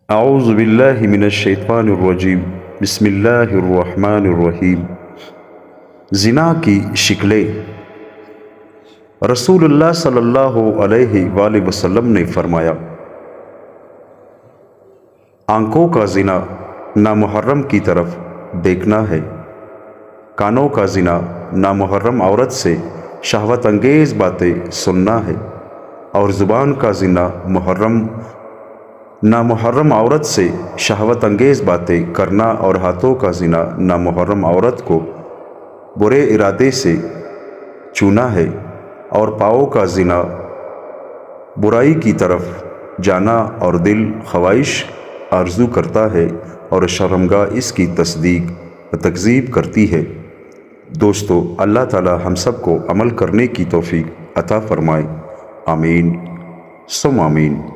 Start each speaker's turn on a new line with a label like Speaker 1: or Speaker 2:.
Speaker 1: अऊज़ु बिल्लाहि मिनश्शैतानिर्रजीम बिस्मिल्लाहिर्रहमानिर्रहीम। ज़िना की शिकलें। रसूलुल्लाह सल्लल्लाहु अलैहि वसल्लम ने फरमाया, आंखों का ज़िना नामुहर्रम की तरफ देखना है, कानों का ज़िना नामुहर्रम औरत से शहवत अंगेज़ बातें सुनना है, और ज़ुबान का ज़िना नामुहर्रम औरत से शहवत अंगेज़ बातें करना, और हाथों का ज़िना नामुहर्रम औरत को बुरे इरादे से छूना है, और पाँवों का ज़िना बुराई की तरफ जाना, और दिल ख्वाहिश आरज़ू करता है, और शर्मगाह इसकी तस्दीक व तकज़ीब करती है। दोस्तों, अल्लाह ताला हम सब को अमल करने की तौफीक अता फ़रमाए। आमीन सुम आमीन।